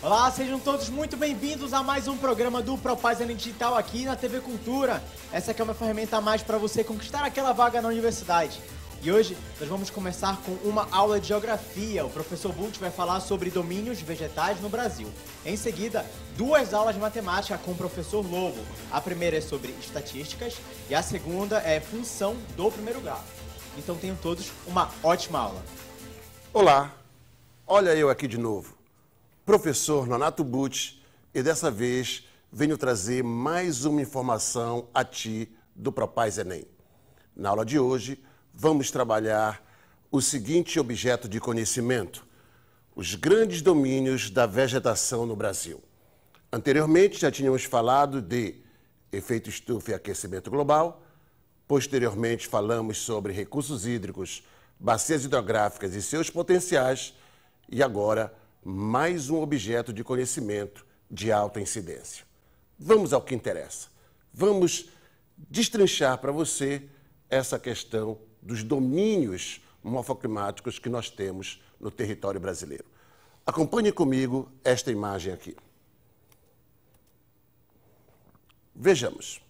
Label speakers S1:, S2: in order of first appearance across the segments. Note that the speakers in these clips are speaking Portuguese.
S1: Olá, sejam todos muito bem-vindos a mais um programa do Propaz Enem Digital aqui na TV Cultura. Essa aqui é uma ferramenta a mais para você conquistar aquela vaga na universidade. E hoje nós vamos começar com uma aula de geografia. O professor Bult vai falar sobre domínios vegetais no Brasil. Em seguida, duas aulas de matemática com o professor Lobo. A primeira é sobre estatísticas e a segunda é função do primeiro grau. Então tenham todos uma ótima aula.
S2: Olá, olha eu aqui de novo, professor Nonato Bult, e dessa vez venho trazer mais uma informação a ti do Propaz Enem. Na aula de hoje, vamos trabalhar o seguinte objeto de conhecimento: os grandes domínios da vegetação no Brasil. Anteriormente já tínhamos falado de efeito estufa e aquecimento global, posteriormente falamos sobre recursos hídricos, bacias hidrográficas e seus potenciais, e agora mais um objeto de conhecimento de alta incidência. Vamos ao que interessa. Vamos destrinchar para você essa questão dos domínios morfoclimáticos que nós temos no território brasileiro. Acompanhe comigo esta imagem aqui. Vejamos.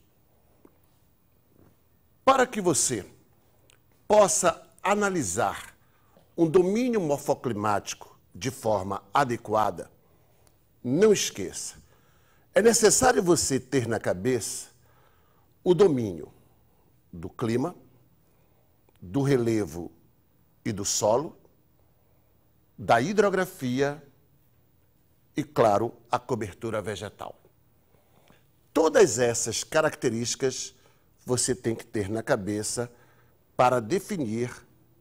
S2: Para que você possa analisar um domínio morfoclimático de forma adequada, não esqueça, é necessário você ter na cabeça o domínio do clima, do relevo e do solo, da hidrografia e, claro, a cobertura vegetal. Todas essas características você tem que ter na cabeça para definir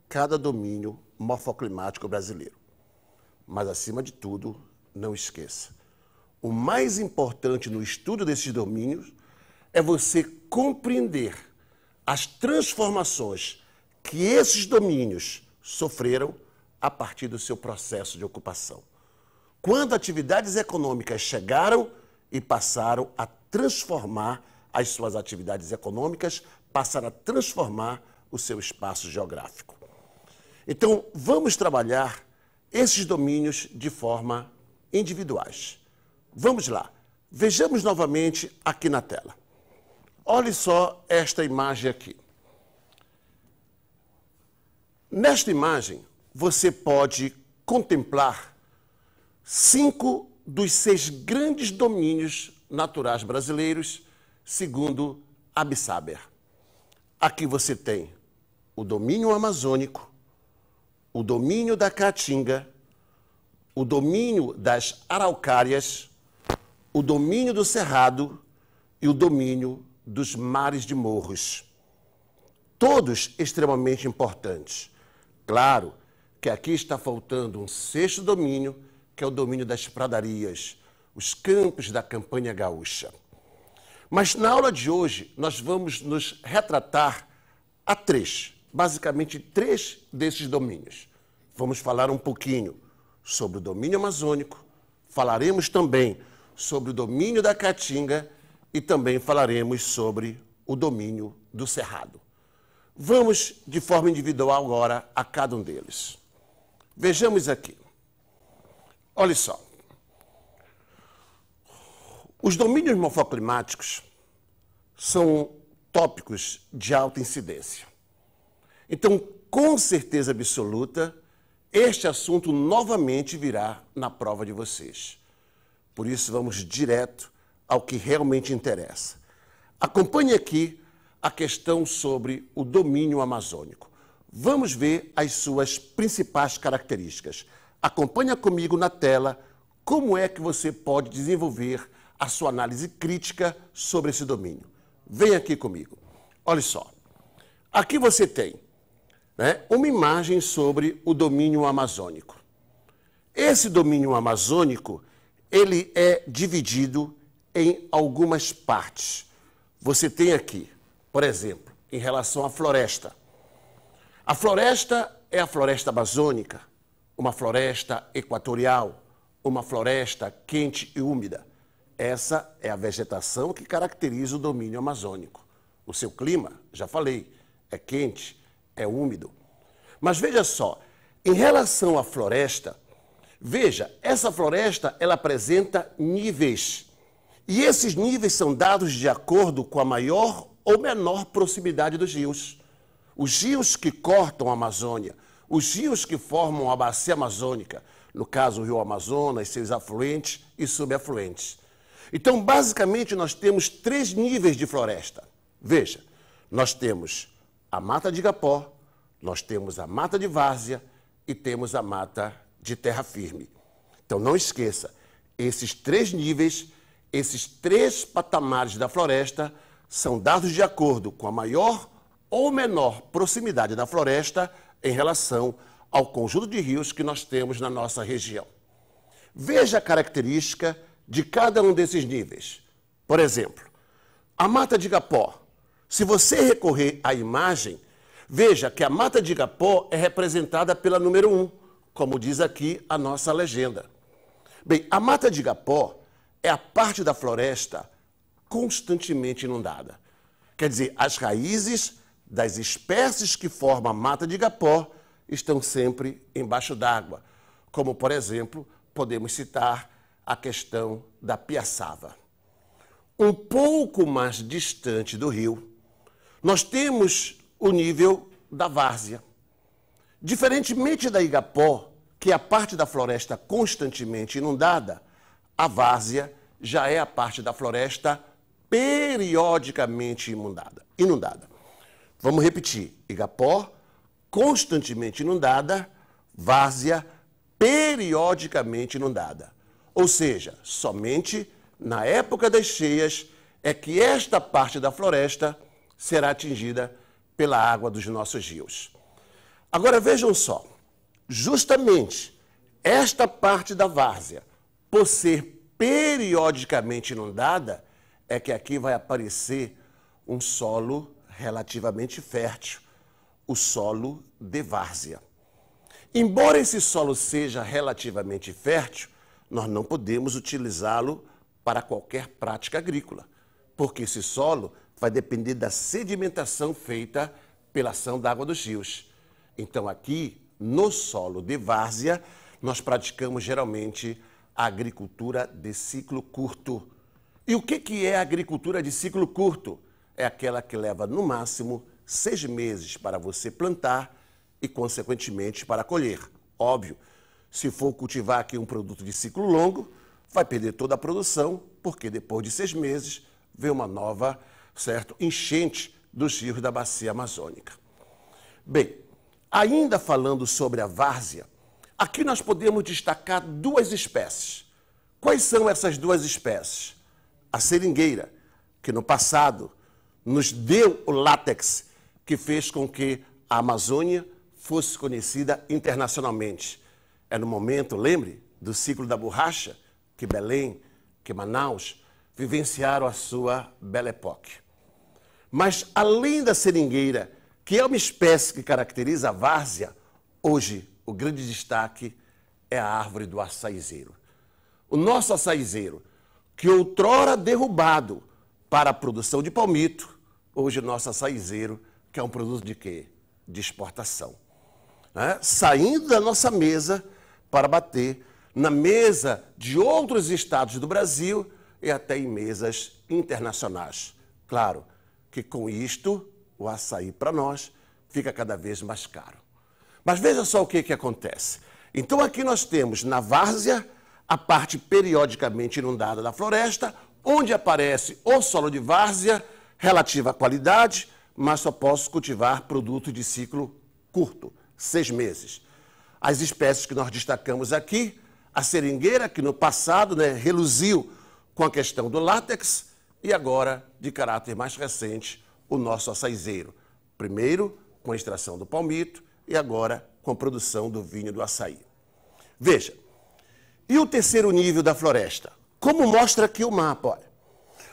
S2: cada domínio morfoclimático brasileiro. Mas, acima de tudo, não esqueça, o mais importante no estudo desses domínios é você compreender as transformações que esses domínios sofreram a partir do seu processo de ocupação. Quando atividades econômicas chegaram e passaram a transformar as suas atividades econômicas, passaram a transformar o seu espaço geográfico. Então, vamos trabalhar esses domínios de forma individuais. Vamos lá. Vejamos novamente aqui na tela. Olhe só esta imagem aqui. Nesta imagem, você pode contemplar 5 dos 6 grandes domínios naturais brasileiros, segundo Absaber. Aqui você tem o domínio amazônico, o domínio da Caatinga, o domínio das araucárias, o domínio do Cerrado e o domínio dos mares de morros. Todos extremamente importantes. Claro que aqui está faltando um 6º domínio, que é o domínio das pradarias, os campos da campanha gaúcha. Mas na aula de hoje nós vamos nos retratar a 3, basicamente 3 desses domínios. Vamos falar um pouquinho sobre o domínio amazônico, falaremos também sobre o domínio da Caatinga e também falaremos sobre o domínio do Cerrado. Vamos de forma individual agora a cada um deles. Vejamos aqui. Olha só. Os domínios morfoclimáticos são tópicos de alta incidência. Então, com certeza absoluta, este assunto novamente virá na prova de vocês. Por isso, vamos direto ao que realmente interessa. Acompanhe aqui a questão sobre o domínio amazônico. Vamos ver as suas principais características. Acompanhe comigo na tela como é que você pode desenvolver a sua análise crítica sobre esse domínio. Vem aqui comigo. Olha só. Aqui você tem, uma imagem sobre o domínio amazônico. Esse domínio amazônico, ele é dividido em algumas partes. Você tem aqui, por exemplo, em relação à floresta. A floresta é a floresta amazônica, uma floresta equatorial, uma floresta quente e úmida. Essa é a vegetação que caracteriza o domínio amazônico. O seu clima, já falei, é quente, é úmido. Mas veja só, em relação à floresta, Veja, essa floresta, ela apresenta níveis. E esses níveis são dados de acordo com a maior ou menor proximidade dos rios. Os rios que cortam a Amazônia, os rios que formam a bacia amazônica, no caso o rio Amazonas, seus afluentes e subafluentes. Então, basicamente, nós temos 3 níveis de floresta. Veja, nós temos a mata de igapó, nós temos a mata de várzea e temos a mata de terra firme. Então, não esqueça, esses 3 níveis, esses 3 patamares da floresta são dados de acordo com a maior ou menor proximidade da floresta em relação ao conjunto de rios que nós temos na nossa região. Veja a característica de cada um desses níveis. Por exemplo, a mata de igapó. Se você recorrer à imagem, veja que a mata de igapó é representada pela número 1, como diz aqui a nossa legenda. Bem, a mata de igapó é a parte da floresta constantemente inundada. Quer dizer, as raízes das espécies que formam a mata de igapó estão sempre embaixo d'água, como, por exemplo, podemos citar a questão da piaçava. Um pouco mais distante do rio, nós temos o nível da várzea. Diferentemente da igapó, que é a parte da floresta constantemente inundada, a várzea já é a parte da floresta periodicamente inundada. Vamos repetir. Igapó, constantemente inundada, várzea, periodicamente inundada. Ou seja, somente na época das cheias é que esta parte da floresta será atingida pela água dos nossos rios. Agora vejam só, justamente esta parte da várzea, por ser periodicamente inundada, é que aqui vai aparecer um solo relativamente fértil, o solo de várzea. Embora esse solo seja relativamente fértil, nós não podemos utilizá-lo para qualquer prática agrícola, porque esse solo vai depender da sedimentação feita pela ação da água dos rios. Então aqui, no solo de várzea, nós praticamos geralmente a agricultura de ciclo curto. E o que é a agricultura de ciclo curto? É aquela que leva, no máximo, 6 meses para você plantar e, consequentemente, para colher. Óbvio, se for cultivar aqui um produto de ciclo longo, vai perder toda a produção, porque depois de 6 meses vem uma nova, enchente dos rios da bacia amazônica. Bem, ainda falando sobre a várzea, aqui nós podemos destacar 2 espécies. Quais são essas 2 espécies? A seringueira, que no passado nos deu o látex que fez com que a Amazônia fosse conhecida internacionalmente. É no momento, lembre, do ciclo da borracha, que Belém, que Manaus vivenciaram a sua Belle Époque. Mas além da seringueira, que é uma espécie que caracteriza a várzea, hoje o grande destaque é a árvore do açaizeiro. O nosso açaizeiro, que outrora derrubado para a produção de palmito, hoje o nosso açaizeiro, que é um produto de quê? De exportação. Saindo da nossa mesa para bater na mesa de outros estados do Brasil e até em mesas internacionais. Claro que com isto o açaí para nós fica cada vez mais caro. Mas veja só o que acontece. Então aqui nós temos na várzea a parte periodicamente inundada da floresta, onde aparece o solo de várzea, relativa à qualidade, mas só posso cultivar produto de ciclo curto, 6 meses. As espécies que nós destacamos aqui, a seringueira, que no passado reluziu com a questão do látex, e agora, de caráter mais recente, o nosso açaizeiro. Primeiro com a extração do palmito e agora com a produção do vinho do açaí. Veja, e o terceiro nível da floresta? Como mostra aqui o mapa, olha.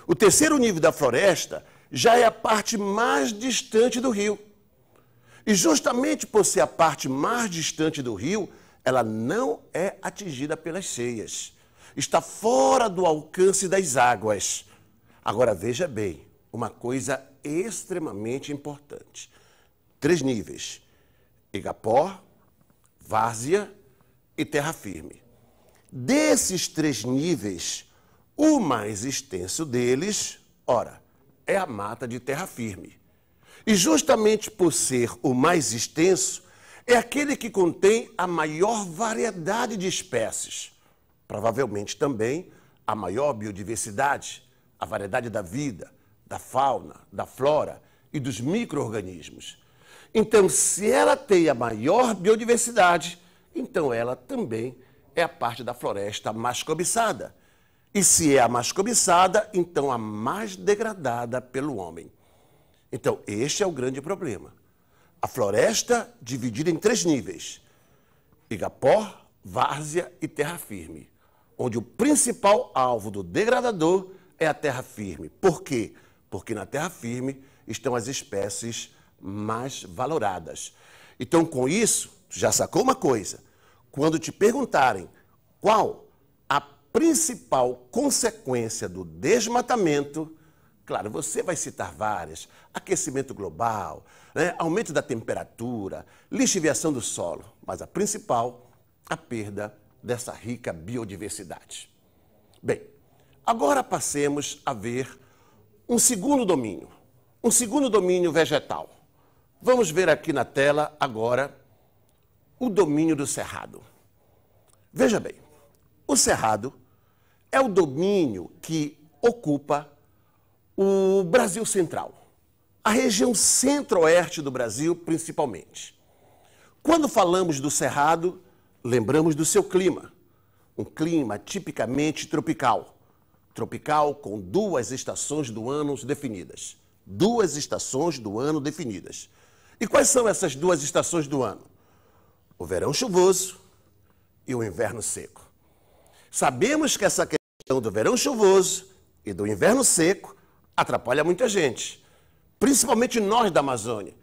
S2: O terceiro nível da floresta já é a parte mais distante do rio. E justamente por ser a parte mais distante do rio, ela não é atingida pelas cheias. Está fora do alcance das águas. Agora veja bem, uma coisa extremamente importante. 3 níveis: igapó, várzea e terra firme. Desses 3 níveis, o mais extenso deles, ora, é a mata de terra firme. E justamente por ser o mais extenso, é aquele que contém a maior variedade de espécies. Provavelmente também a maior biodiversidade, a variedade da vida, da fauna, da flora e dos micro-organismos. Então, se ela tem a maior biodiversidade, então ela também é a parte da floresta mais cobiçada. E se é a mais cobiçada, então a mais degradada pelo homem. Então, este é o grande problema. A floresta dividida em 3 níveis: igapó, várzea e terra firme, onde o principal alvo do degradador é a terra firme. Por quê? Porque na terra firme estão as espécies mais valoradas. Então, com isso, já sacou uma coisa: quando te perguntarem qual a principal consequência do desmatamento, claro, você vai citar várias: aquecimento global, aumento da temperatura, lixiviação do solo, mas a principal, a perda dessa rica biodiversidade. Bem, agora passemos a ver um segundo domínio vegetal. Vamos ver aqui na tela agora o domínio do cerrado. Veja bem, o cerrado é o domínio que ocupa o Brasil central, a região centro-oeste do Brasil principalmente. Quando falamos do cerrado, lembramos do seu clima, um clima tipicamente tropical. Tropical com 2 estações do ano definidas. 2 estações do ano definidas. E quais são essas 2 estações do ano? O verão chuvoso e o inverno seco. Sabemos que essa questão do verão chuvoso e do inverno seco atrapalha muita gente, principalmente nós da Amazônia,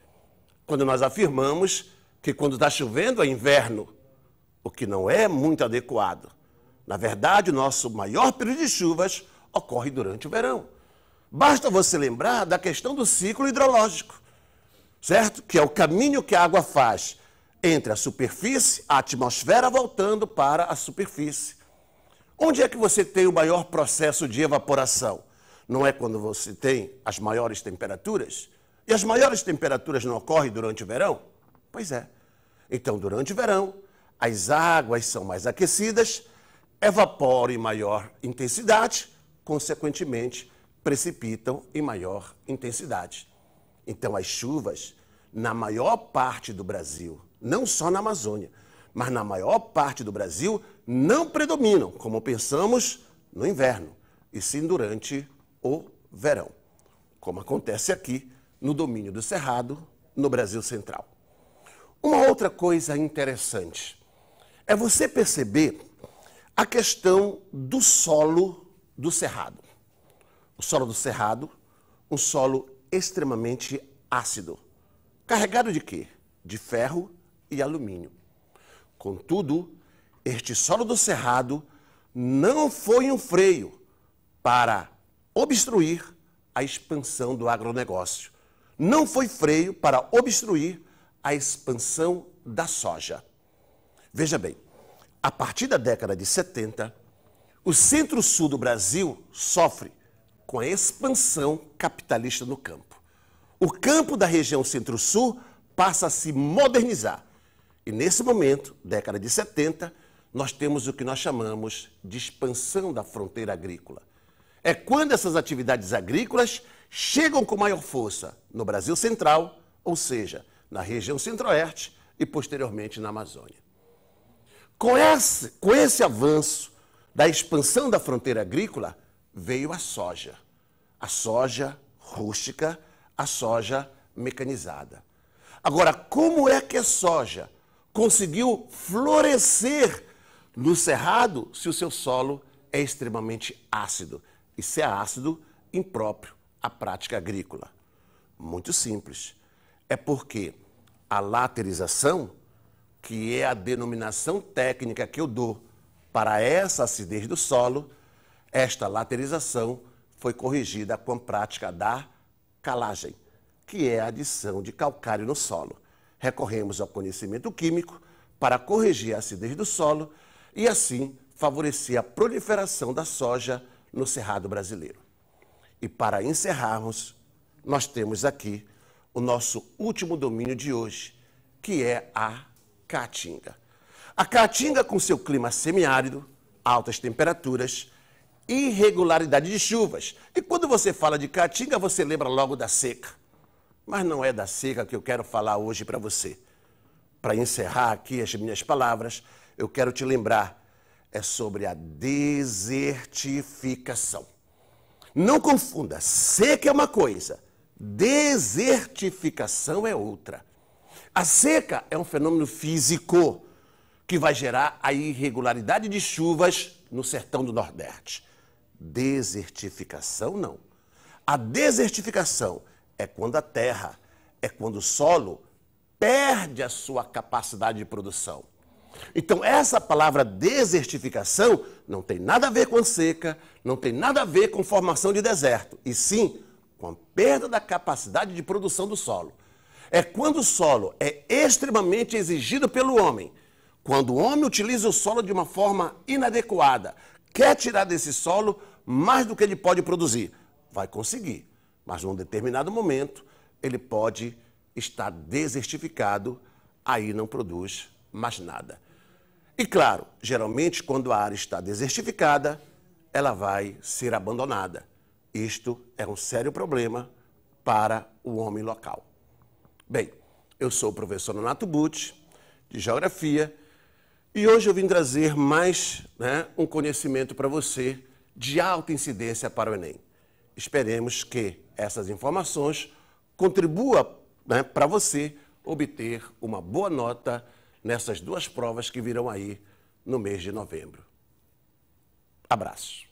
S2: quando nós afirmamos que quando está chovendo é inverno, o que não é muito adequado. Na verdade, o nosso maior período de chuvas ocorre durante o verão. Basta você lembrar da questão do ciclo hidrológico, certo? Que é o caminho que a água faz entre a superfície, a atmosfera voltando para a superfície. Onde é que você tem o maior processo de evaporação? Não é quando você tem as maiores temperaturas? E as maiores temperaturas não ocorrem durante o verão? Pois é. Então, durante o verão, as águas são mais aquecidas, evaporam em maior intensidade, consequentemente, precipitam em maior intensidade. Então, as chuvas, na maior parte do Brasil, não só na Amazônia, mas na maior parte do Brasil, não predominam, como pensamos, no inverno, e sim durante o verão, como acontece aqui no domínio do Cerrado, no Brasil Central. Uma outra coisa interessante é você perceber a questão do solo do Cerrado. O solo do Cerrado, um solo extremamente ácido. Carregado de quê? De ferro e alumínio. Contudo, este solo do Cerrado não foi um freio para obstruir a expansão do agronegócio. Não foi freio para obstruir a expansão da soja. Veja bem, a partir da década de 70, o centro-sul do Brasil sofre com a expansão capitalista no campo. O campo da região centro-sul passa a se modernizar. E nesse momento, década de 70, nós temos o que nós chamamos de expansão da fronteira agrícola. É quando essas atividades agrícolas chegam com maior força no Brasil Central, ou seja, na região centro-oeste e posteriormente na Amazônia. Com esse avanço da expansão da fronteira agrícola, veio a soja rústica, a soja mecanizada. Agora, como é que a soja conseguiu florescer no Cerrado se o seu solo é extremamente ácido? E se é ácido, impróprio à prática agrícola. Muito simples. É porque a laterização, que é a denominação técnica que eu dou para essa acidez do solo, esta laterização foi corrigida com a prática da calagem, que é a adição de calcário no solo. Recorremos ao conhecimento químico para corrigir a acidez do solo e assim favorecer a proliferação da soja no Cerrado brasileiro. E para encerrarmos, nós temos aqui o nosso último domínio de hoje, que é a Caatinga. A Caatinga, com seu clima semiárido, altas temperaturas, irregularidade de chuvas. E quando você fala de Caatinga, você lembra logo da seca. Mas não é da seca que eu quero falar hoje para você. Para encerrar aqui as minhas palavras, eu quero te lembrar, é sobre a desertificação. Não confunda, seca é uma coisa, desertificação é outra. A seca é um fenômeno físico que vai gerar a irregularidade de chuvas no sertão do Nordeste. Desertificação não. A desertificação é quando a terra, é quando o solo perde a sua capacidade de produção. Então, essa palavra desertificação não tem nada a ver com seca, não tem nada a ver com formação de deserto, e sim com a perda da capacidade de produção do solo. É quando o solo é extremamente exigido pelo homem, quando o homem utiliza o solo de uma forma inadequada, quer tirar desse solo mais do que ele pode produzir, vai conseguir, mas num determinado momento ele pode estar desertificado, aí não produz mais nada. E claro, geralmente quando a área está desertificada, ela vai ser abandonada. Isto é um sério problema para o homem local. Bem, eu sou o professor Nonato Butti, de Geografia, e hoje eu vim trazer mais um conhecimento para você de alta incidência para o Enem. Esperemos que essas informações contribuam para você obter uma boa nota nessas duas provas que virão aí no mês de novembro. Abraço.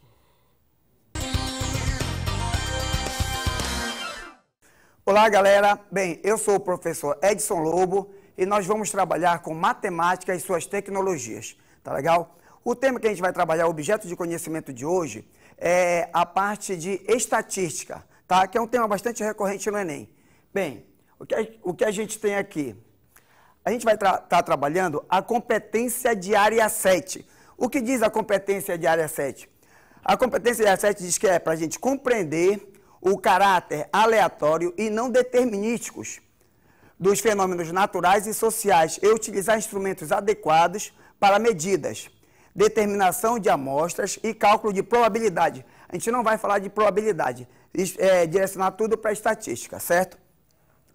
S3: Olá, galera. Bem, eu sou o professor Edson Lobo e nós vamos trabalhar com matemática e suas tecnologias. Tá legal? O tema que a gente vai trabalhar, o objeto de conhecimento de hoje, é a parte de estatística, tá? Que é um tema bastante recorrente no Enem. Bem, o que a gente tem aqui? A gente vai estar trabalhando a competência de área 7. O que diz a competência de área 7? A competência de área 7 diz que é para a gente compreender o caráter aleatório e não determinísticos dos fenômenos naturais e sociais e utilizar instrumentos adequados para medidas, determinação de amostras e cálculo de probabilidade. A gente não vai falar de probabilidade, direcionar tudo para a estatística, certo?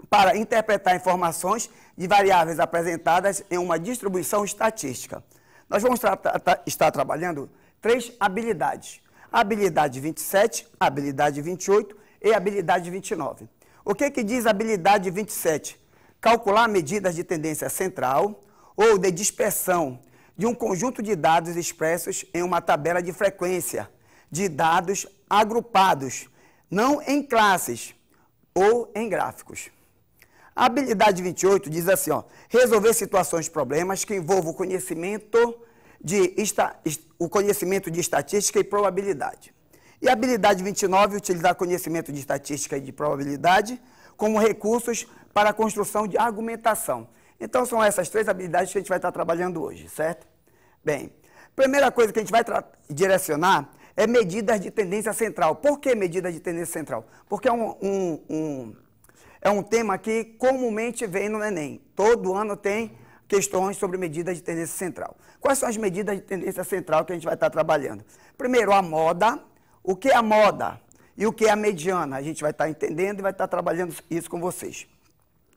S3: Para interpretar informações de variáveis apresentadas em uma distribuição estatística. Nós vamos estar trabalhando 3 habilidades. A habilidade 27, a habilidade 28 e a habilidade 29. O que diz a habilidade 27? Calcular medidas de tendência central ou de dispersão de um conjunto de dados expressos em uma tabela de frequência de dados agrupados, não em classes ou em gráficos. A habilidade 28 diz assim, ó, resolver situações e problemas que envolvam o conhecimento de estatística e probabilidade. E a habilidade 29, utilizar conhecimento de estatística e de probabilidade como recursos para a construção de argumentação. Então, são essas 3 habilidades que a gente vai estar trabalhando hoje, certo? Bem, primeira coisa que a gente vai direcionar é medidas de tendência central. Por que medidas de tendência central? Porque é um tema que comumente vem no Enem. Todo ano tem questões sobre medidas de tendência central. Quais são as medidas de tendência central que a gente vai estar trabalhando? Primeiro, a moda. O que é a moda e o que é a mediana? A gente vai estar entendendo e vai estar trabalhando isso com vocês.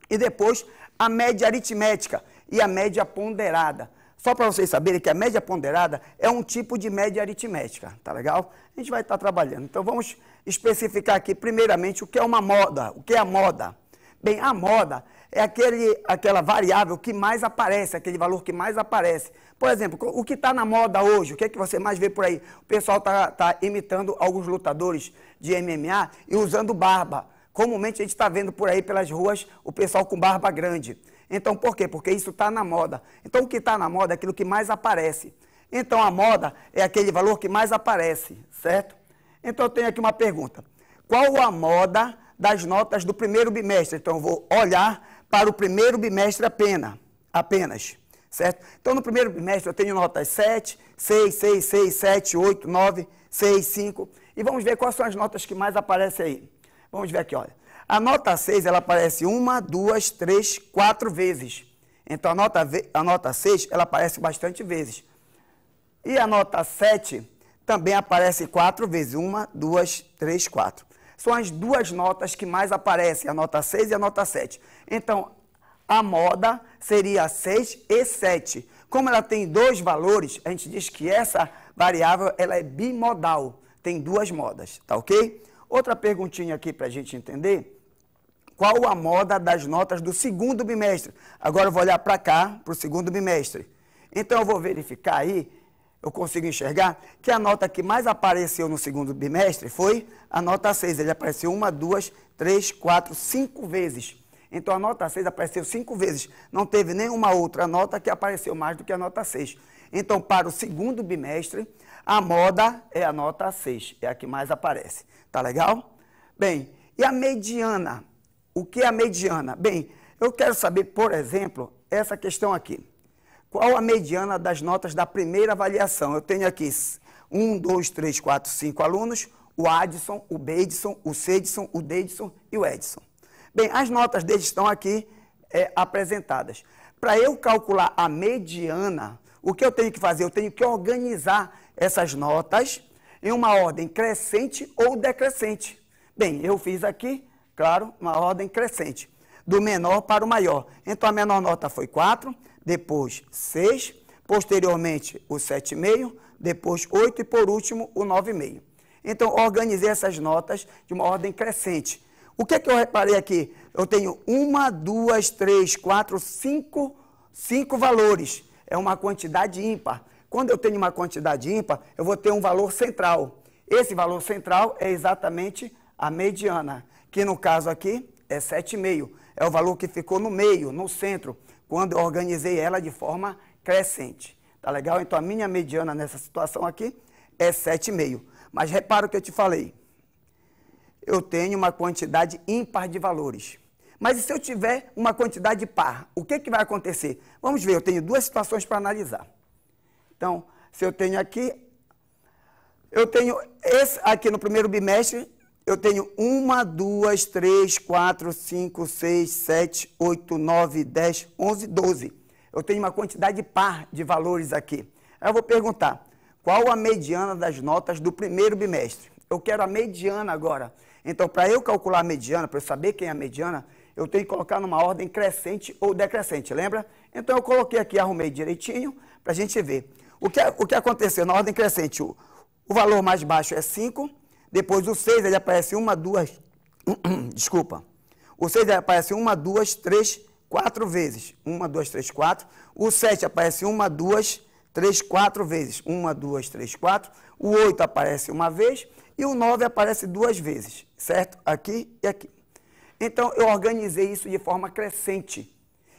S3: E depois, a média aritmética e a média ponderada. Só para vocês saberem que a média ponderada é um tipo de média aritmética, tá legal? A gente vai estar trabalhando. Então, vamos especificar aqui, primeiramente, o que é uma moda. O que é a moda? Bem, a moda é aquela variável que mais aparece, aquele valor que mais aparece. Por exemplo, o que está na moda hoje, o que é que você mais vê por aí? O pessoal está imitando alguns lutadores de MMA e usando barba. Comumente a gente está vendo por aí pelas ruas o pessoal com barba grande. Então, por quê? Porque isso está na moda. Então, o que está na moda é aquilo que mais aparece. Então, a moda é aquele valor que mais aparece, certo? Então, eu tenho aqui uma pergunta. Qual a moda das notas do primeiro bimestre? Então, eu vou olhar para o primeiro bimestre apenas. certo? Então, no primeiro bimestre, eu tenho notas 7, 6, 6, 6, 7, 8, 9, 6, 5. E vamos ver quais são as notas que mais aparecem aí. Vamos ver aqui, olha. A nota 6, ela aparece 1, 2, 3, 4 vezes. Então, a nota 6, ela aparece bastante vezes. E a nota 7 também aparece 4 vezes. 1, 2, 3, 4. São as duas notas que mais aparecem, a nota 6 e a nota 7. Então, a moda seria 6 e 7. Como ela tem dois valores, a gente diz que essa variável ela é bimodal. Tem duas modas, tá ok? Outra perguntinha aqui para a gente entender. Qual a moda das notas do segundo bimestre? Agora eu vou olhar para cá, para o segundo bimestre. Então eu vou verificar aí, eu consigo enxergar, que a nota que mais apareceu no segundo bimestre foi a nota 6. Ele apareceu 1, 2, 3, 4, 5 vezes. Então a nota 6 apareceu 5 vezes. Não teve nenhuma outra nota que apareceu mais do que a nota 6. Então, para o segundo bimestre, a moda é a nota 6. É a que mais aparece. Tá legal? Bem, e a mediana? O que é a mediana? Bem, eu quero saber, por exemplo, essa questão aqui. Qual a mediana das notas da primeira avaliação? Eu tenho aqui 1, 2, 3, 4, 5 alunos, o Adson, o Beidson, o Cedson, o Deidson e o Edson. Bem, as notas deles estão aqui apresentadas. Para eu calcular a mediana, o que eu tenho que fazer? Eu tenho que organizar essas notas em uma ordem crescente ou decrescente. Bem, eu fiz aqui, claro, uma ordem crescente, do menor para o maior. Então, a menor nota foi 4, depois 6, posteriormente o 7,5, depois 8 e, por último, o 9,5. Então, organizei essas notas de uma ordem crescente. O que eu reparei aqui? Eu tenho 1, 2, 3, 4, 5 valores. É uma quantidade ímpar. Quando eu tenho uma quantidade ímpar, eu vou ter um valor central. Esse valor central é exatamente a mediana, que no caso aqui é 7,5. É o valor que ficou no meio, no centro, quando eu organizei ela de forma crescente. Tá legal? Então, a minha mediana nessa situação aqui é 7,5. Mas repara o que eu te falei. Eu tenho uma quantidade ímpar de valores. Mas e se eu tiver uma quantidade par? O que vai acontecer? Vamos ver, eu tenho duas situações para analisar. Então, se eu tenho aqui, esse aqui no primeiro bimestre, eu tenho 1, 2, 3, 4, 5, 6, 7, 8, 9, 10, 11, 12. Eu tenho uma quantidade par de valores aqui. Aí eu vou perguntar, qual a mediana das notas do primeiro bimestre? Eu quero a mediana agora. Então, para eu calcular a mediana, para eu saber quem é a mediana, eu tenho que colocar numa ordem crescente ou decrescente, lembra? Então, eu coloquei aqui, arrumei direitinho, para a gente ver. O que aconteceu na ordem crescente? O valor mais baixo é 5, depois o 6, ele aparece 1, 2, desculpa. O 6 ele aparece 1, 2, 3, 4 vezes. 1, 2, 3, 4. O 7 aparece 1, 2, 3, 4 vezes. 1, 2, 3, 4. O 8 aparece uma vez e o 9 aparece 2 vezes, certo? Aqui e aqui. Então, eu organizei isso de forma crescente.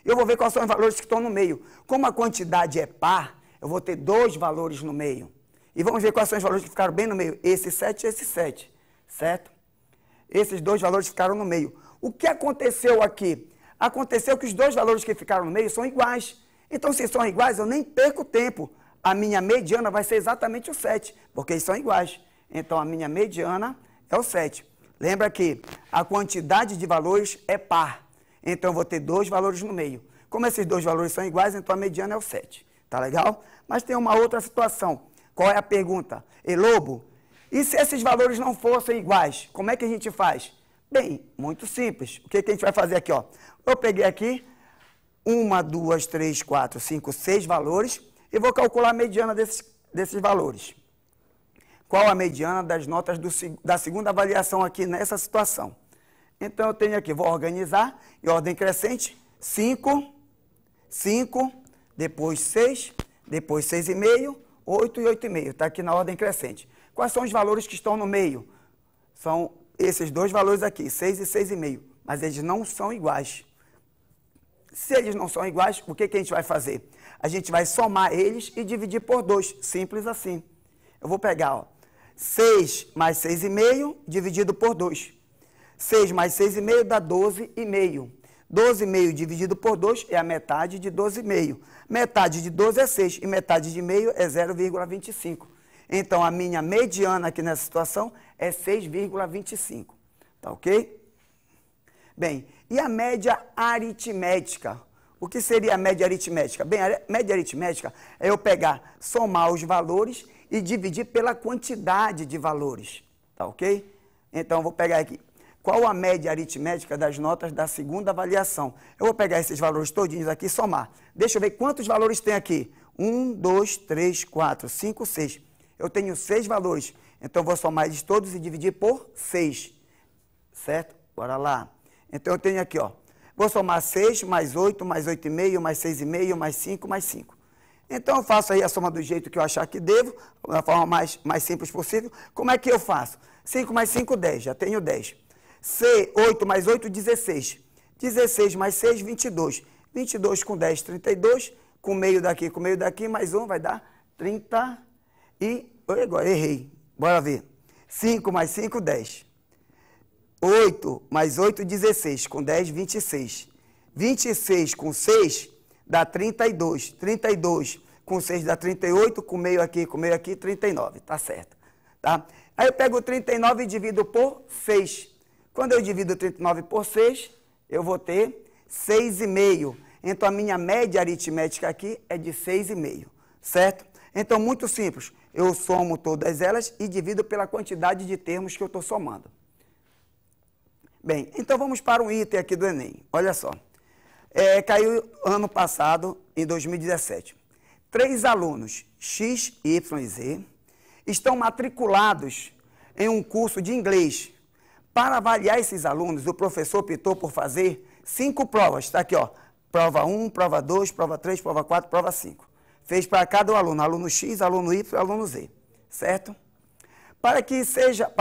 S3: Eu vou ver quais são os valores que estão no meio. Como a quantidade é par, eu vou ter 2 valores no meio. E vamos ver quais são os valores que ficaram bem no meio. Esse 7 e esse 7, certo? Esses 2 valores ficaram no meio. O que aconteceu aqui? Aconteceu que os 2 valores que ficaram no meio são iguais. Então, se são iguais, eu nem perco tempo. A minha mediana vai ser exatamente o 7, porque eles são iguais. Então, a minha mediana é o 7. Lembra que a quantidade de valores é par. Então, eu vou ter 2 valores no meio. Como esses 2 valores são iguais, então a mediana é o 7. Tá legal? Mas tem uma outra situação. Qual é a pergunta? Lobo, e se esses valores não fossem iguais, como é que a gente faz? Bem, muito simples. O que a gente vai fazer aqui? Ó? Eu peguei aqui 1, 2, 3, 4, 5, 6 valores e vou calcular a mediana desses valores. Qual a mediana das notas da segunda avaliação aqui nessa situação? Então, eu tenho aqui, vou organizar em ordem crescente, 5, 5, depois 6, depois 6,5, 8 e 8,5. Está aqui na ordem crescente. Quais são os valores que estão no meio? São esses 2 valores aqui, 6 e 6,5. Mas eles não são iguais. Se eles não são iguais, o que a gente vai fazer? A gente vai somar eles e dividir por 2. Simples assim. Eu vou pegar, ó, 6 mais 6,5 dividido por 2. 6 mais 6,5 dá 12,5. 12,5 dividido por 2 é a metade de 12,5. Metade de 12 é 6 e metade de meio é 0,25. Então, a minha mediana aqui nessa situação é 6,25. Tá ok? Bem, e a média aritmética? O que seria a média aritmética? Bem, a média aritmética é eu pegar, somar os valores e dividir pela quantidade de valores. Tá ok? Então, eu vou pegar aqui. Qual a média aritmética das notas da segunda avaliação? Eu vou pegar esses valores todinhos aqui e somar. Deixa eu ver quantos valores tem aqui. 1, 2, 3, 4, 5, 6. Eu tenho 6 valores. Então, eu vou somar eles todos e dividir por 6. Certo? Bora lá. Então, eu tenho aqui, ó. Vou somar 6 mais 8, mais 8,5, mais 6,5, mais 5, mais 5. Então, eu faço aí a soma do jeito que eu achar que devo, da forma mais simples possível. Como é que eu faço? 5 mais 5, 10. Já tenho 10. 8 mais 8, 16. 16 mais 6, 22. 22 com 10, 32. Com meio daqui, mais 1 vai dar 30 e... Agora errei. Bora ver. 5 mais 5, 10. 8 mais 8, 16. Com 10, 26. 26 com 6 dá 32. 32 com 6 dá 38. Com meio aqui, 39. Tá certo. Tá? Aí eu pego o 39 e divido por 6. Quando eu divido 39 por 6, eu vou ter 6,5. Então, a minha média aritmética aqui é de 6,5, certo? Então, muito simples. Eu somo todas elas e divido pela quantidade de termos que eu estou somando. Bem, então vamos para um item aqui do Enem. Olha só. Caiu ano passado, em 2017. 3 alunos, X, Y e Z, estão matriculados em um curso de inglês. Para avaliar esses alunos, o professor optou por fazer 5 provas. Está aqui, ó. Prova 1, prova 2, prova 3, prova 4, prova 5. Fez para cada aluno, aluno X, aluno Y e aluno Z. Certo? Para que seja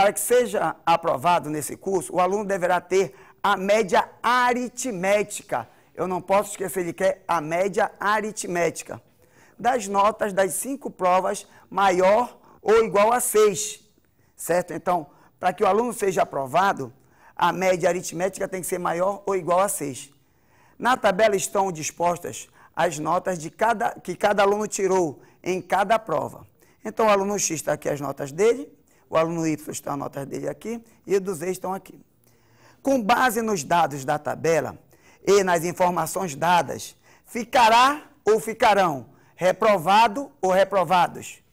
S3: aprovado nesse curso, o aluno deverá ter a média aritmética. Eu não posso esquecer, ele quer a média aritmética das notas das 5 provas maior ou igual a 6. Certo? Então, para que o aluno seja aprovado, a média aritmética tem que ser maior ou igual a 6. Na tabela estão dispostas as notas que cada aluno tirou em cada prova. Então, o aluno X está aqui as notas dele, o aluno Y está as notas dele aqui e o do Z estão aqui. Com base nos dados da tabela e nas informações dadas, ficará ou ficarão reprovado ou reprovados?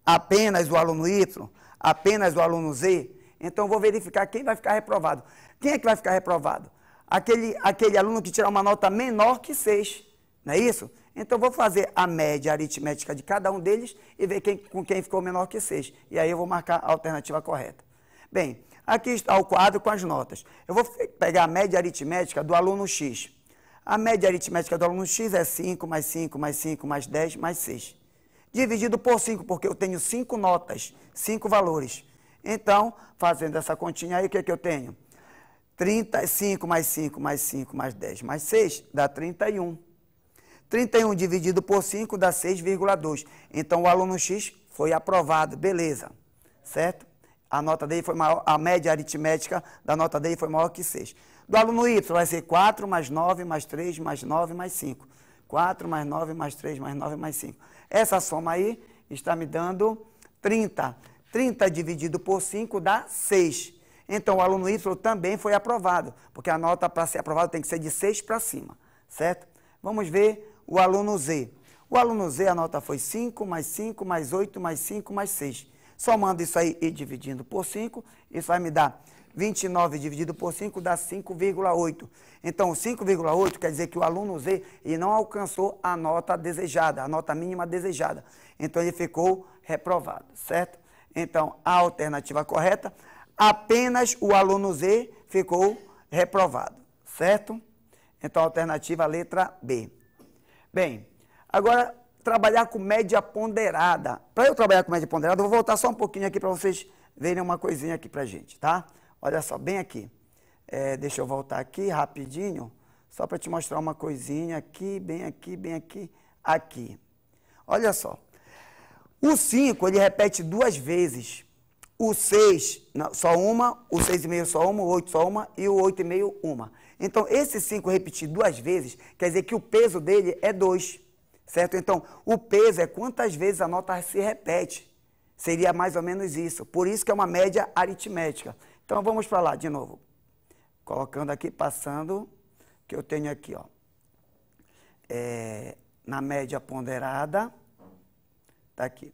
S3: Apenas o aluno Y? Apenas o aluno Z? Então, vou verificar quem vai ficar reprovado. Quem é que vai ficar reprovado? Aquele aluno que tirar uma nota menor que 6, não é isso? Então, vou fazer a média aritmética de cada um deles e ver com quem ficou menor que 6. E aí, eu vou marcar a alternativa correta. Bem, aqui está o quadro com as notas. Eu vou pegar a média aritmética do aluno X. A média aritmética do aluno X é 5, mais 5, mais 5, mais 10, mais 6. Dividido por 5, porque eu tenho 5 notas, 5 valores. Então, fazendo essa continha aí, o que é que eu tenho? 35 mais 5, mais 5, mais 10, mais 6, dá 31. 31 dividido por 5 dá 6,2. Então, o aluno X foi aprovado, beleza. Certo? A nota dele foi maior, a média aritmética da nota dele foi maior que 6. Do aluno Y vai ser 4 mais 9, mais 3, mais 9, mais 5. 4 mais 9, mais 3, mais 9, mais 5. Essa soma aí está me dando 30. 30 dividido por 5 dá 6. Então, o aluno Y também foi aprovado, porque a nota para ser aprovado tem que ser de 6 para cima, certo? Vamos ver o aluno Z. O aluno Z, a nota foi 5, mais 5, mais 8, mais 5, mais 6. Somando isso aí e dividindo por 5, isso vai me dar 29 dividido por 5 dá 5,8. Então, 5,8 quer dizer que o aluno Z ele não alcançou a nota desejada, a nota mínima desejada. Então, ele ficou reprovado, certo? Então, a alternativa correta, apenas o aluno Z ficou reprovado, certo? Então, a alternativa letra B. Bem, agora, trabalhar com média ponderada. Para eu trabalhar com média ponderada, eu vou voltar só um pouquinho aqui para vocês verem uma coisinha aqui para a gente, tá? Olha só, bem aqui. Deixa eu voltar aqui rapidinho, só para te mostrar uma coisinha aqui, bem aqui, bem aqui, aqui. Olha só. O 5, ele repete 2 vezes. o 6 só uma, o 6,5 só uma, o 8 só uma e o 8,5 uma. Então, esse 5 repetir 2 vezes, quer dizer que o peso dele é 2, certo? Então, o peso é quantas vezes a nota se repete. Seria mais ou menos isso. Por isso que é uma média aritmética. Então, vamos para lá de novo. Colocando aqui, passando, que eu tenho aqui, ó. Na média ponderada, tá aqui.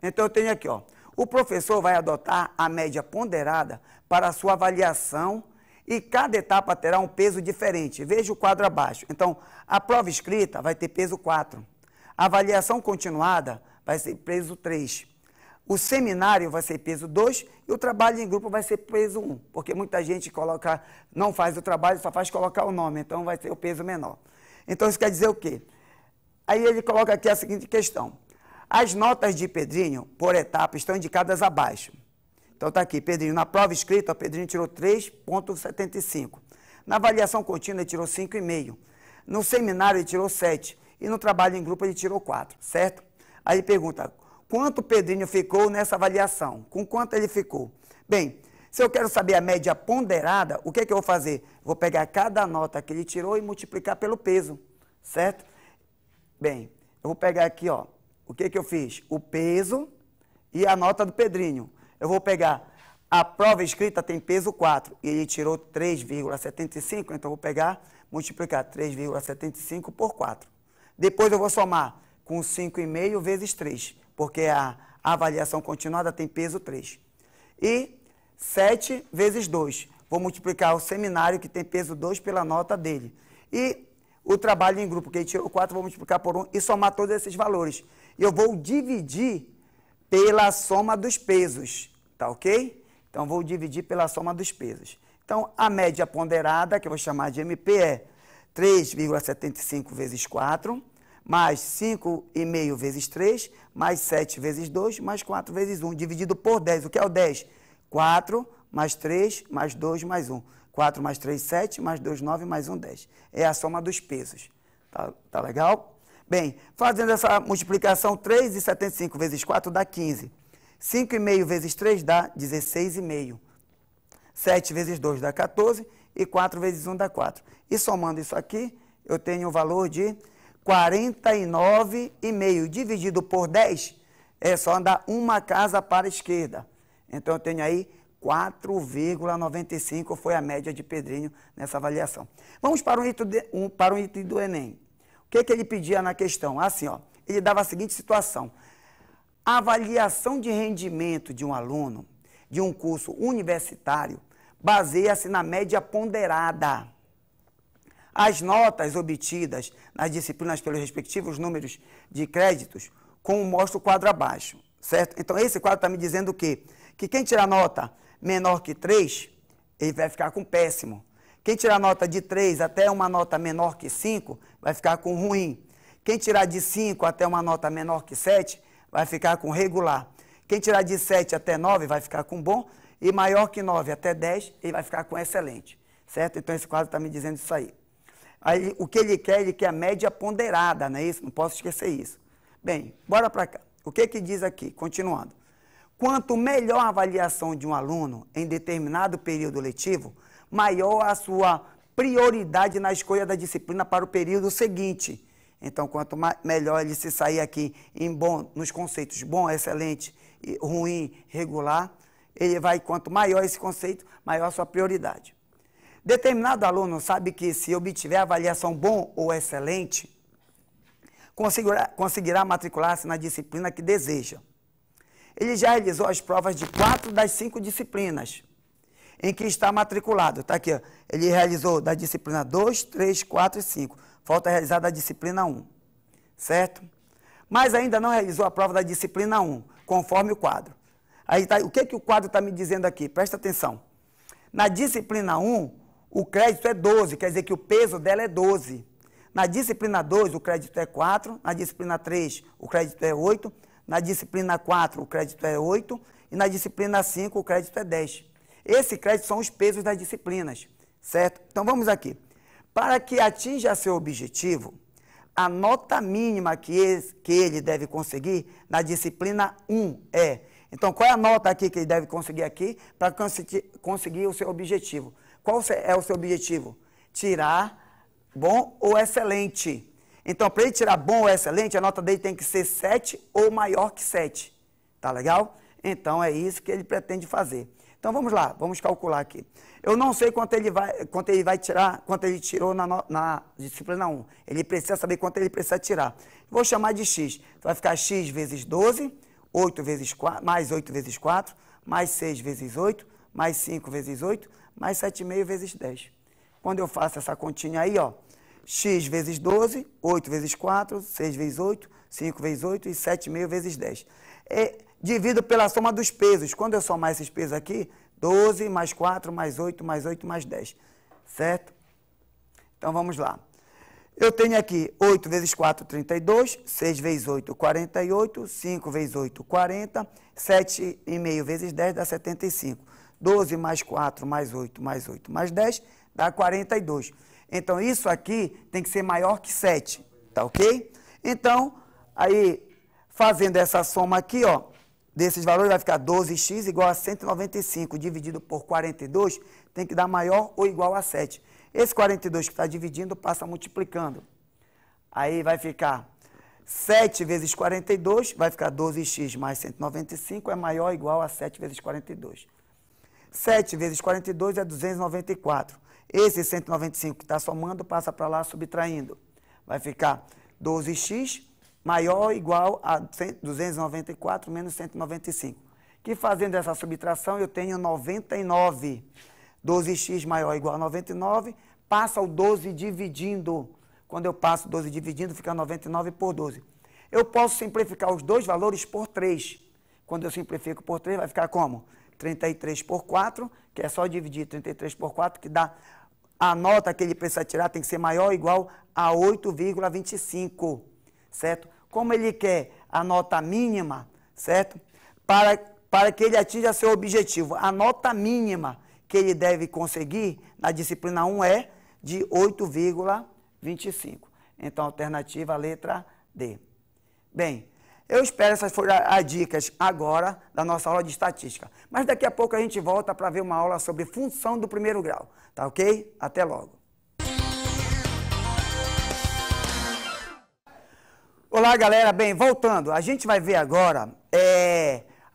S3: Então, eu tenho aqui, ó. O professor vai adotar a média ponderada para a sua avaliação e cada etapa terá um peso diferente. Veja o quadro abaixo. Então, a prova escrita vai ter peso 4. A avaliação continuada vai ser peso 3. O seminário vai ser peso 2 e o trabalho em grupo vai ser peso 1. Porque muita gente não faz o trabalho, só faz colocar o nome. Então, vai ter o peso menor. Então, isso quer dizer o quê? Aí ele coloca aqui a seguinte questão. As notas de Pedrinho, por etapa, estão indicadas abaixo. Então, está aqui, Pedrinho, na prova escrita, o Pedrinho tirou 3,75. Na avaliação contínua, ele tirou 5,5. No seminário, ele tirou 7. E no trabalho em grupo, ele tirou 4, certo? Aí ele pergunta, quanto o Pedrinho ficou nessa avaliação? Com quanto ele ficou? Bem, se eu quero saber a média ponderada, o que eu vou fazer? Vou pegar cada nota que ele tirou e multiplicar pelo peso, certo? Bem, eu vou pegar aqui, ó. O que eu fiz? O peso e a nota do Pedrinho. Eu vou pegar, a prova escrita tem peso 4, e ele tirou 3,75, então eu vou pegar, multiplicar 3,75 por 4. Depois eu vou somar com 5,5 vezes 3, porque a avaliação continuada tem peso 3. E 7 vezes 2. Vou multiplicar o seminário, que tem peso 2, pela nota dele. E o trabalho em grupo, que ele tirou 4, vou multiplicar por 1 e somar todos esses valores. E eu vou dividir pela soma dos pesos, tá ok? Então, vou dividir pela soma dos pesos. Então, a média ponderada, que eu vou chamar de MP, é 3,75 vezes 4, mais 5,5 vezes 3, mais 7 vezes 2, mais 4 vezes 1, dividido por 10. O que é o 10? 4, mais 3, mais 2, mais 1. 4 mais 3, 7, mais 2, 9, mais 1, 10. É a soma dos pesos. Tá legal? Bem, fazendo essa multiplicação, 3,75 vezes 4 dá 15. 5,5 vezes 3 dá 16,5. 7 vezes 2 dá 14 e 4 vezes 1 dá 4. E somando isso aqui, eu tenho o valor de 49,5. Dividido por 10, é só andar uma casa para a esquerda. Então, eu tenho aí 4,95 foi a média de Pedrinho nessa avaliação. Vamos para um item do Enem. O que ele pedia na questão? Assim, ó, ele dava a seguinte situação. A avaliação de rendimento de um aluno de um curso universitário baseia-se na média ponderada. As notas obtidas nas disciplinas pelos respectivos números de créditos, como mostra o quadro abaixo, certo? Então, esse quadro está me dizendo o quê? Que quem tirar nota menor que 3, ele vai ficar com péssimo. Quem tirar nota de 3 até uma nota menor que 5, vai ficar com ruim. Quem tirar de 5 até uma nota menor que 7, vai ficar com regular. Quem tirar de 7 até 9, vai ficar com bom. E maior que 9 até 10, ele vai ficar com excelente. Certo? Então, esse quadro está me dizendo isso aí. Aí, o que ele quer a média ponderada, não é isso? Não posso esquecer isso. Bem, bora para cá. O que diz aqui? Continuando. Quanto melhor a avaliação de um aluno em determinado período letivo, maior a sua prioridade na escolha da disciplina para o período seguinte. Então, quanto melhor ele se sair aqui nos conceitos bom, excelente, ruim, regular, ele vai, quanto maior esse conceito, maior a sua prioridade. Determinado aluno sabe que, se obtiver avaliação bom ou excelente, conseguirá matricular-se na disciplina que deseja. Ele já realizou as provas de 4 das 5 disciplinas em que está matriculado. Está aqui, ó. Ele realizou da disciplina 2, 3, 4 e 5. Falta realizar da disciplina 1, certo? Mas ainda não realizou a prova da disciplina 1, conforme o quadro. Aí tá, o que o quadro está me dizendo aqui? Presta atenção. Na disciplina 1, o crédito é 12, quer dizer que o peso dela é 12. Na disciplina 2, o crédito é 4. Na disciplina 3, o crédito é 8. Na disciplina 4, o crédito é 8. E na disciplina 5, o crédito é 10. Esse crédito são os pesos das disciplinas, certo? Então, vamos aqui. Para que atinja seu objetivo, a nota mínima que ele deve conseguir na disciplina 1 é Então, qual é a nota aqui que ele deve conseguir aqui para conseguir o seu objetivo? Qual é o seu objetivo? Tirar bom ou excelente. Então, para ele tirar bom ou excelente, a nota dele tem que ser 7 ou maior que 7. Tá legal? Então, é isso que ele pretende fazer. Então, vamos lá, vamos calcular aqui. Eu não sei quanto ele vai tirar, quanto ele tirou na disciplina 1. Ele precisa saber quanto ele precisa tirar. Vou chamar de x. Vai ficar x vezes 12, 8 vezes 4, mais 8 vezes 4, mais 6 vezes 8, mais 5 vezes 8, mais 7,5 vezes 10. Quando eu faço essa continha aí, ó, x vezes 12, 8 vezes 4, 6 vezes 8, 5 vezes 8 e 7,5 vezes 10. Divido pela soma dos pesos. Quando eu somar esses pesos aqui, 12 mais 4 mais 8 mais 8 mais 10. Certo? Então, vamos lá. Eu tenho aqui 8 vezes 4, 32, 6 vezes 8, 48, 5 vezes 8, 40, 7,5 vezes 10 dá 75. 12 mais 4 mais 8 mais 8 mais 10 dá 42. Então, isso aqui tem que ser maior que 7, tá ok? Então, aí, fazendo essa soma aqui, ó, desses valores vai ficar 12x igual a 195 dividido por 42, tem que dar maior ou igual a 7. Esse 42 que está dividindo passa multiplicando. Aí vai ficar 7 vezes 42, vai ficar 12x mais 195, é maior ou igual a 7 vezes 42. 7 vezes 42 é 294. Esse 195 que está somando passa para lá subtraindo. Vai ficar 12x maior ou igual a 294 menos 195. Que fazendo essa subtração eu tenho 99. 12x maior ou igual a 99, passa o 12 dividindo. Quando eu passo 12 dividindo, fica 99 por 12. Eu posso simplificar os dois valores por 3. Quando eu simplifico por 3, vai ficar como? 33 por 4, que é só dividir 33 por 4, que dá a nota que ele precisa tirar tem que ser maior ou igual a 8,25, certo? Como ele quer a nota mínima, certo? Para que ele atinja seu objetivo, a nota mínima que ele deve conseguir na disciplina 1 é de 8,25. Então, alternativa, letra D. Bem, eu espero essas foram as dicas agora da nossa aula de estatística. Mas daqui a pouco a gente volta para ver uma aula sobre função do primeiro grau. Tá ok? Até logo. Olá, galera. Bem, voltando. A gente vai ver agora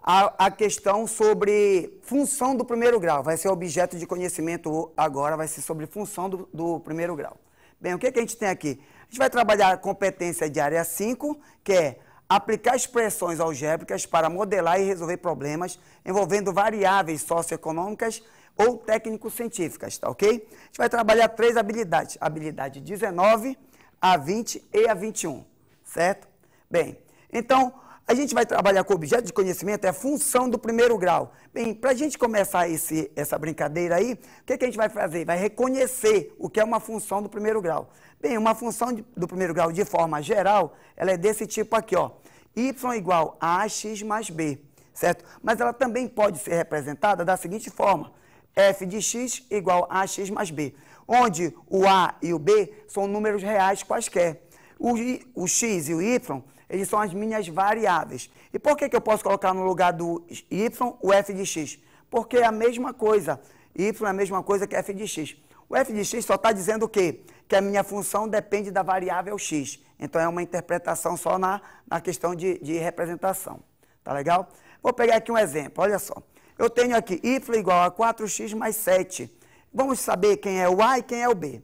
S3: a questão sobre função do primeiro grau. Vai ser objeto de conhecimento agora, vai ser sobre função do primeiro grau. Bem, o que a gente tem aqui? A gente vai trabalhar a competência de área 5, que é aplicar expressões algébricas para modelar e resolver problemas envolvendo variáveis socioeconômicas ou técnico-científicas, tá ok? A gente vai trabalhar 3 habilidades, habilidade 19, a 20 e a 21, certo? Bem, então, a gente vai trabalhar com o objeto de conhecimento, é a função do primeiro grau. Bem, para a gente começar essa brincadeira aí, o que a gente vai fazer? Vai reconhecer o que é uma função do primeiro grau. Bem, uma função do primeiro grau, de forma geral, ela é desse tipo aqui, ó. Y igual a ax mais b, certo? Mas ela também pode ser representada da seguinte forma. F de x igual a ax mais b, onde o a e o b são números reais quaisquer. O x e o y, eles são as minhas variáveis. E por que eu posso colocar no lugar do y o f de x? Porque é a mesma coisa. Y é a mesma coisa que f de x. O f de x só está dizendo o quê? Que a minha função depende da variável x. Então, é uma interpretação só na questão de representação. Tá legal? Vou pegar aqui um exemplo, olha só. Eu tenho aqui y igual a 4x mais 7. Vamos saber quem é o a e quem é o b.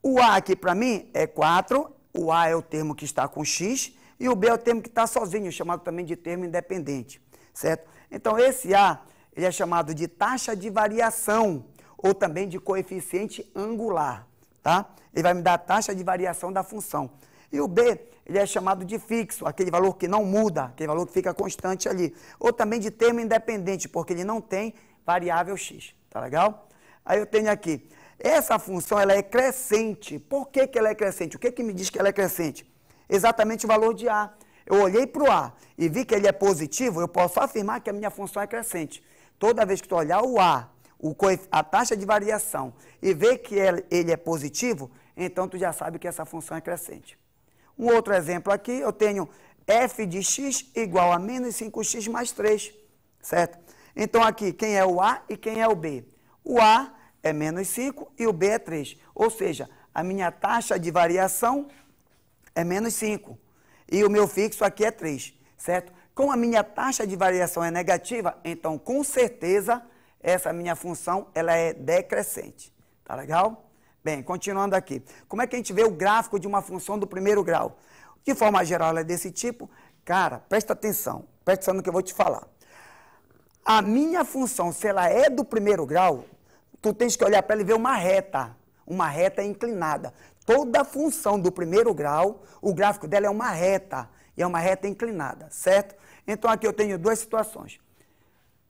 S3: O a aqui para mim é 4, o a é o termo que está com x, e o b é o termo que está sozinho, chamado também de termo independente, certo? Então, esse a, ele é chamado de taxa de variação, ou também de coeficiente angular, tá? Ele vai me dar a taxa de variação da função. E o b, ele é chamado de fixo, aquele valor que não muda, aquele valor que fica constante ali. Ou também de termo independente, porque ele não tem variável x, tá legal? Aí eu tenho aqui, essa função ela é crescente. Por que ela é crescente? O que me diz que ela é crescente? Exatamente o valor de a. Eu olhei para o a e vi que ele é positivo, eu posso afirmar que a minha função é crescente. Toda vez que tu olhar o a, a taxa de variação, e ver que ele é positivo, então tu já sabe que essa função é crescente. Um outro exemplo aqui, eu tenho f de x igual a menos 5x mais 3, certo? Então, aqui, quem é o A e quem é o B? O A é menos 5 e o B é 3. Ou seja, a minha taxa de variação é menos 5. E o meu fixo aqui é 3, certo? Como a minha taxa de variação é negativa, então, com certeza, essa minha função ela é decrescente. Tá legal? Bem, continuando aqui. Como é que a gente vê o gráfico de uma função do primeiro grau? De forma geral, ela é desse tipo. Cara, presta atenção no que eu vou te falar. A minha função, se ela é do primeiro grau, tu tens que olhar para ela e ver uma reta inclinada. Toda função do primeiro grau, o gráfico dela é uma reta, e é uma reta inclinada, certo? Então, aqui eu tenho duas situações.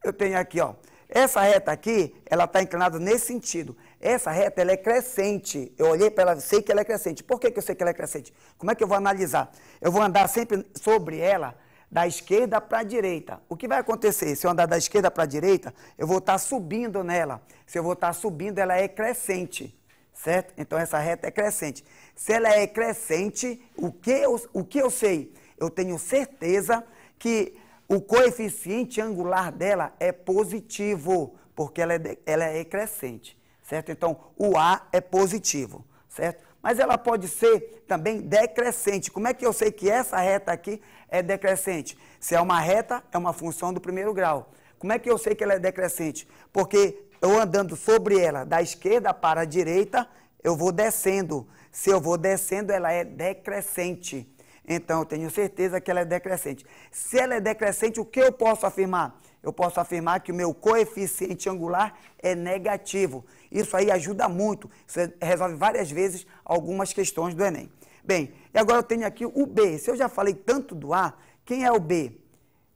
S3: Eu tenho aqui, ó, essa reta aqui, ela está inclinada nesse sentido. Essa reta, ela é crescente. Eu olhei para ela, sei que ela é crescente. Por que eu sei que ela é crescente? Como é que eu vou analisar? Eu vou andar sempre sobre ela, da esquerda para a direita. O que vai acontecer? Se eu andar da esquerda para a direita, eu vou estar subindo nela. Se eu vou estar subindo, ela é crescente, certo? Então, essa reta é crescente. Se ela é crescente, o que eu sei? Eu tenho certeza que o coeficiente angular dela é positivo, porque ela é crescente, certo? Então, o A é positivo, certo? Mas ela pode ser também decrescente. Como é que eu sei que essa reta aqui é decrescente? Se é uma reta, é uma função do primeiro grau. Como é que eu sei que ela é decrescente? Porque eu andando sobre ela, da esquerda para a direita, eu vou descendo. Se eu vou descendo, ela é decrescente. Então, eu tenho certeza que ela é decrescente. Se ela é decrescente, o que eu posso afirmar? Eu posso afirmar que o meu coeficiente angular é negativo. Isso aí ajuda muito. Isso resolve várias vezes algumas questões do Enem. Bem, e agora eu tenho aqui o B. Se eu já falei tanto do A, quem é o B?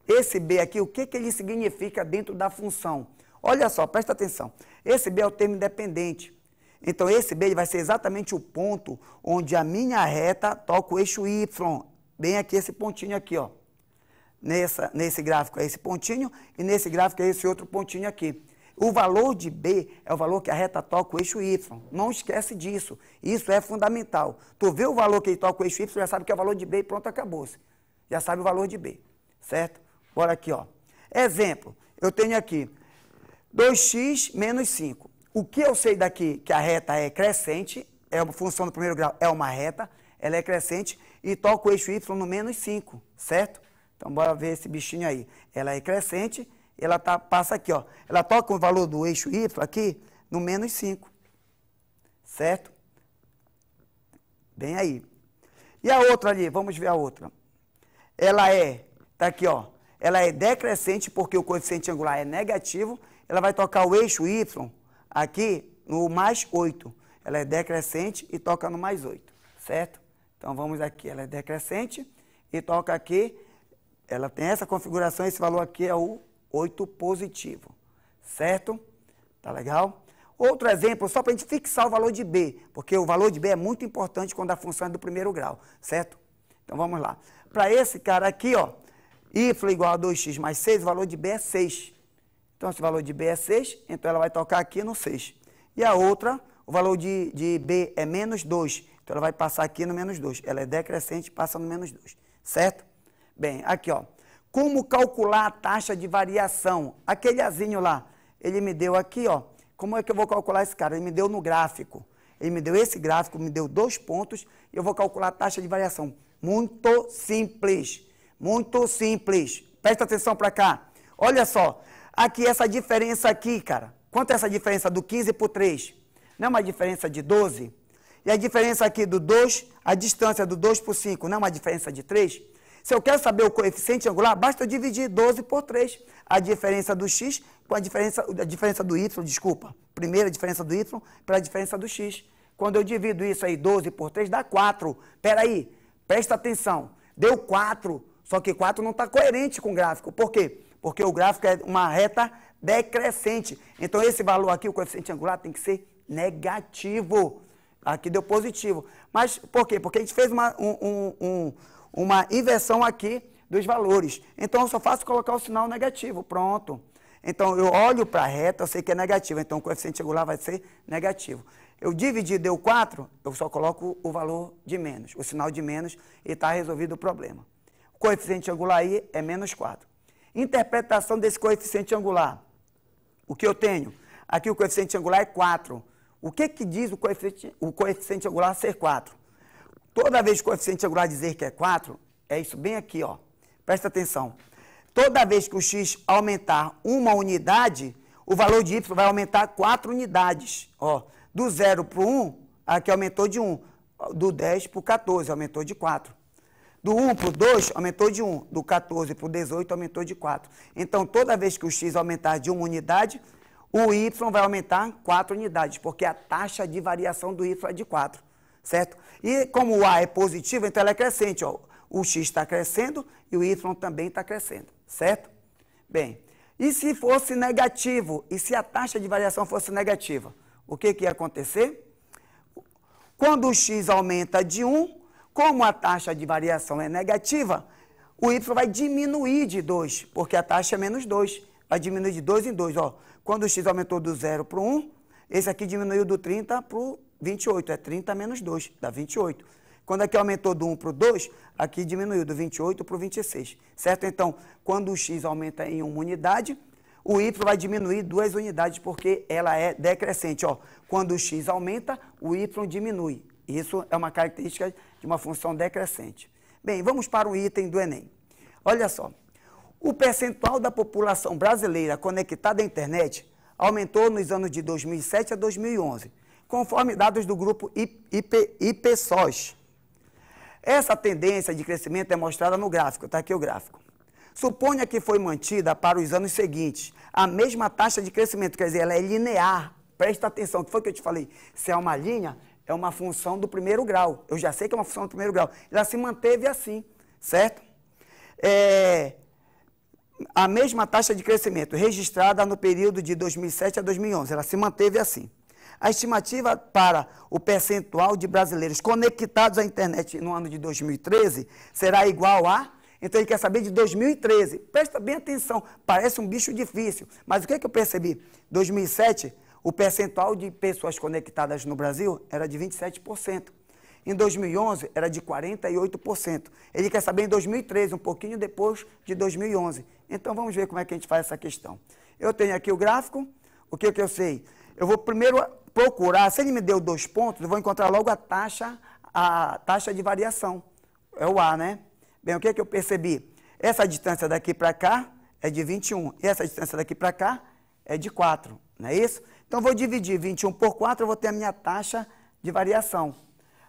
S3: Esse B aqui, o que ele significa dentro da função? Olha só, presta atenção. Esse B é o termo independente. Então, esse B vai ser exatamente o ponto onde a minha reta toca o eixo Y. Bem aqui, esse pontinho aqui, ó. Nesse gráfico é esse pontinho e nesse gráfico é esse outro pontinho aqui. O valor de B é o valor que a reta toca o eixo Y. Não esquece disso. Isso é fundamental. Tu vê o valor que ele toca o eixo Y, já sabe que é o valor de B e pronto, acabou-se. Já sabe o valor de B, certo? Bora aqui, ó. Exemplo, eu tenho aqui 2x menos 5. O que eu sei daqui que a reta é crescente, é uma função do primeiro grau, é uma reta, ela é crescente e toca o eixo Y no menos 5, certo? Então, bora ver esse bichinho aí. Ela é crescente, ela passa aqui, ó. Ela toca o valor do eixo Y aqui no menos 5, certo? Bem aí. E a outra ali, vamos ver a outra. Ela tá aqui, ó. Ela é decrescente porque o coeficiente angular é negativo. Ela vai tocar o eixo Y aqui no mais 8. Ela é decrescente e toca no mais 8, certo? Então, vamos aqui. Ela é decrescente e toca aqui. Ela tem essa configuração, esse valor aqui é o 8 positivo, certo? Tá legal? Outro exemplo, só para a gente fixar o valor de B, porque o valor de B é muito importante quando a função é do primeiro grau, certo? Então, vamos lá. Para esse cara aqui, ó, y igual a 2x mais 6, o valor de B é 6. Então, esse valor de B é 6, então ela vai tocar aqui no 6. E a outra, o valor de B é menos 2, então ela vai passar aqui no menos 2. Ela é decrescente, passa no menos 2, certo? Bem, aqui, ó. Como calcular a taxa de variação? Aquele azinho lá, ele me deu aqui, ó. Como é que eu vou calcular esse cara? Ele me deu no gráfico. Ele me deu esse gráfico, me deu 2 pontos, e eu vou calcular a taxa de variação. Muito simples. Muito simples. Presta atenção para cá. Olha só. Aqui, essa diferença aqui, cara. Quanto é essa diferença do 15 por 3? Não é uma diferença de 12? E a diferença aqui do 2, a distância do 2 por 5, não é uma diferença de 3? Se eu quero saber o coeficiente angular, basta eu dividir 12 por 3. A diferença do x com a diferença do y, desculpa. Primeira diferença do y para a diferença do x. Quando eu divido isso aí, 12 por 3, dá 4. Espera aí, presta atenção. Deu 4, só que 4 não está coerente com o gráfico. Por quê? Porque o gráfico é uma reta decrescente. Então, esse valor aqui, o coeficiente angular, tem que ser negativo. Aqui deu positivo. Mas por quê? Porque a gente fez uma inversão aqui dos valores. Então, eu só faço colocar o sinal negativo. Pronto. Então, eu olho para a reta, eu sei que é negativo. Então, o coeficiente angular vai ser negativo. Eu dividi, deu 4, eu só coloco o valor de menos, o sinal de menos, e está resolvido o problema. coeficiente angular aí é menos 4. Interpretação desse coeficiente angular. O que eu tenho? Aqui o coeficiente angular é 4. O que diz o coeficiente angular ser 4? Toda vez que o coeficiente angular dizer que é 4, é isso bem aqui, ó. Presta atenção. Toda vez que o x aumentar uma unidade, o valor de y vai aumentar 4 unidades. Ó, do 0 para o 1, aqui aumentou de 1. Do 10 para o 14, aumentou de 4. Do 1 para o 2, aumentou de 1. Do 14 para o 18, aumentou de 4. Então, toda vez que o x aumentar de 1 unidade, o y vai aumentar 4 unidades, porque a taxa de variação do y é de 4, certo? E como o a é positivo, então ela é crescente, ó. O x está crescendo e o y também está crescendo, certo? Bem, e se fosse negativo? E se a taxa de variação fosse negativa? O que ia acontecer? Quando o x aumenta de 1, como a taxa de variação é negativa, o y vai diminuir de 2, porque a taxa é menos 2. Vai diminuir de 2 em 2, ó. Quando o x aumentou do 0 para o 1, esse aqui diminuiu do 30 para o 28. É 30 menos 2, dá 28. Quando aqui aumentou do 1 para o 2, aqui diminuiu do 28 para o 26. Certo? Então, quando o x aumenta em 1 unidade, o y vai diminuir 2 unidades, porque ela é decrescente. Ó. Quando o x aumenta, o y diminui. Isso é uma característica de uma função decrescente. Bem, vamos para um item do Enem. Olha só. O percentual da população brasileira conectada à internet aumentou nos anos de 2007 a 2011, conforme dados do grupo IPSOS. Essa tendência de crescimento é mostrada no gráfico, está aqui o gráfico. Suponha que foi mantida para os anos seguintes a mesma taxa de crescimento, quer dizer, ela é linear. Presta atenção, o que foi que eu te falei? Se é uma linha, é uma função do primeiro grau. Eu já sei que é uma função do primeiro grau. Ela se manteve assim, certo? A mesma taxa de crescimento registrada no período de 2007 a 2011. Ela se manteve assim. A estimativa para o percentual de brasileiros conectados à internet no ano de 2013 será igual a... Então, ele quer saber de 2013. Presta bem atenção, parece um bicho difícil. Mas o que eu percebi? 2007, o percentual de pessoas conectadas no Brasil era de 27%. Em 2011, era de 48%. Ele quer saber em 2013, um pouquinho depois de 2011. Então, vamos ver como é que a gente faz essa questão. Eu tenho aqui o gráfico. O que eu sei? Eu vou primeiro procurar, se ele me deu 2 pontos, eu vou encontrar logo a taxa de variação. É o A, né? Bem, o que eu percebi? Essa distância daqui para cá é de 21. E essa distância daqui para cá é de 4. Não é isso? Então, eu vou dividir 21 por 4, eu vou ter a minha taxa de variação.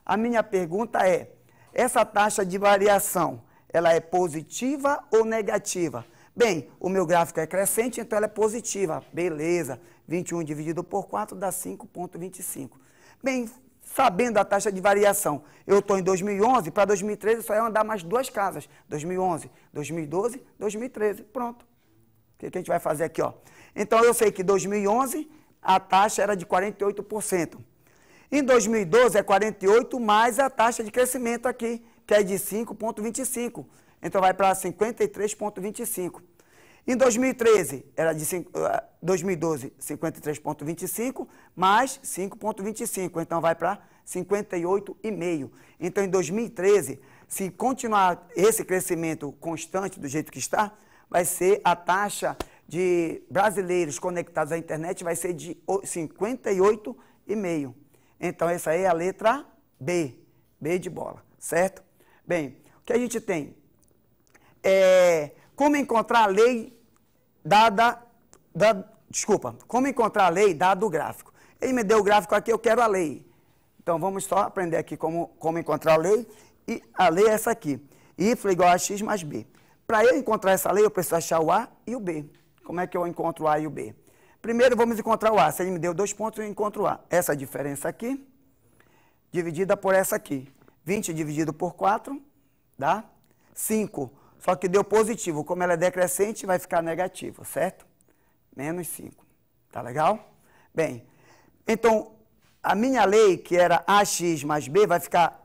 S3: A minha pergunta é, essa taxa de variação, ela é positiva ou negativa? Bem, o meu gráfico é crescente, então ela é positiva. Beleza. 21 dividido por 4 dá 5,25. Bem, sabendo a taxa de variação, eu estou em 2011, para 2013 só ia andar mais 2 casas. 2011, 2012, 2013. Pronto. O que a gente vai fazer aqui? Ó? Então, eu sei que em 2011 a taxa era de 48%. Em 2012 é 48 mais a taxa de crescimento aqui, que é de 5,25. Então, vai para 53,25. Em 2013, era de 2012, 53,25, mais 5,25. Então, vai para 58,5. Então, em 2013, se continuar esse crescimento constante do jeito que está, vai ser a taxa de brasileiros conectados à internet vai ser de 58,5. Então, essa aí é a letra B. B de bola, certo? Bem, o que a gente tem? Como encontrar a lei como encontrar a lei dada o gráfico. Ele me deu o gráfico aqui, eu quero a lei. Então, vamos só aprender aqui como encontrar a lei. E a lei é essa aqui. Y igual a x mais b. Para eu encontrar essa lei, eu preciso achar o A e o B. Como é que eu encontro o A e o B? Primeiro, vamos encontrar o A. Se ele me deu 2 pontos, eu encontro o A. Essa diferença aqui, dividida por essa aqui. 20 dividido por 4, dá 5. Só que deu positivo. Como ela é decrescente, vai ficar negativo, certo? Menos 5. Tá legal? Bem, então, a minha lei, que era AX mais B, vai ficar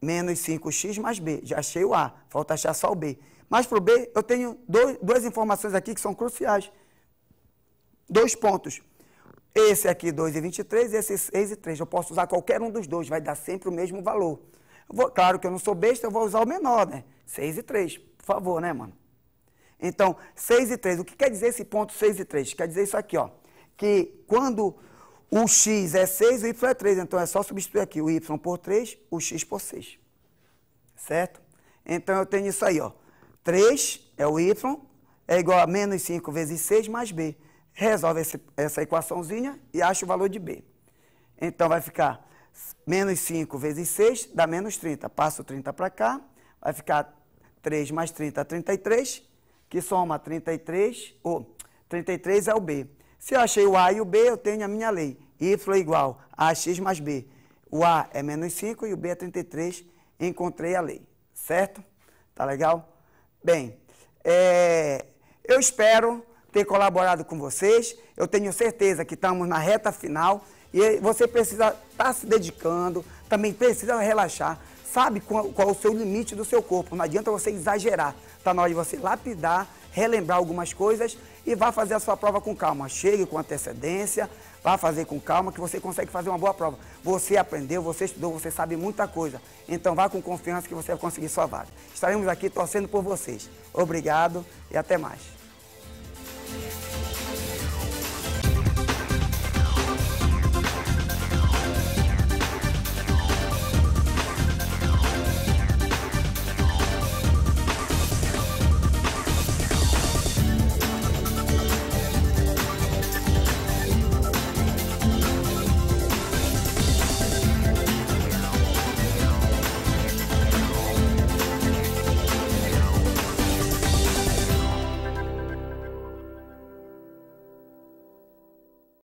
S3: menos 5x mais B. Já achei o A, falta achar só o B. Mas para o B, eu tenho duas informações aqui que são cruciais. 2 pontos. Esse aqui, 2,23, e esse 6,3. Eu posso usar qualquer um dos dois, vai dar sempre o mesmo valor. Claro que eu não sou besta, eu vou usar o menor, né? 6,3. Por favor, né, mano? Então, 6 e 3. O que quer dizer esse ponto 6 e 3? Quer dizer isso aqui, ó. Que quando o x é 6, o y é 3. Então, é só substituir aqui o y por 3, o x por 6. Certo? Então, eu tenho isso aí, ó. 3 é o y, é igual a menos 5 vezes 6 mais b. Resolve essa equaçãozinha e acha o valor de b. Então, vai ficar menos 5 vezes 6 dá menos 30. Passo 30 para cá, vai ficar 3 mais 30, 33, que soma 33, 33 é o b. Se eu achei o a e o b, eu tenho a minha lei. Y é igual a ax mais b. O a é menos 5 e o b é 33. Encontrei a lei. Certo? Tá legal? Bem, eu espero ter colaborado com vocês. Eu tenho certeza que estamos na reta final e você precisa estar se dedicando, também precisa relaxar. Sabe qual é o seu limite do seu corpo. Não adianta você exagerar. Está na hora de você lapidar, relembrar algumas coisas e vá fazer a sua prova com calma. Chegue com antecedência, vá fazer com calma que você consegue fazer uma boa prova. Você aprendeu, você estudou, você sabe muita coisa. Então vá com confiança que você vai conseguir sua vaga. Estaremos aqui torcendo por vocês. Obrigado e até mais.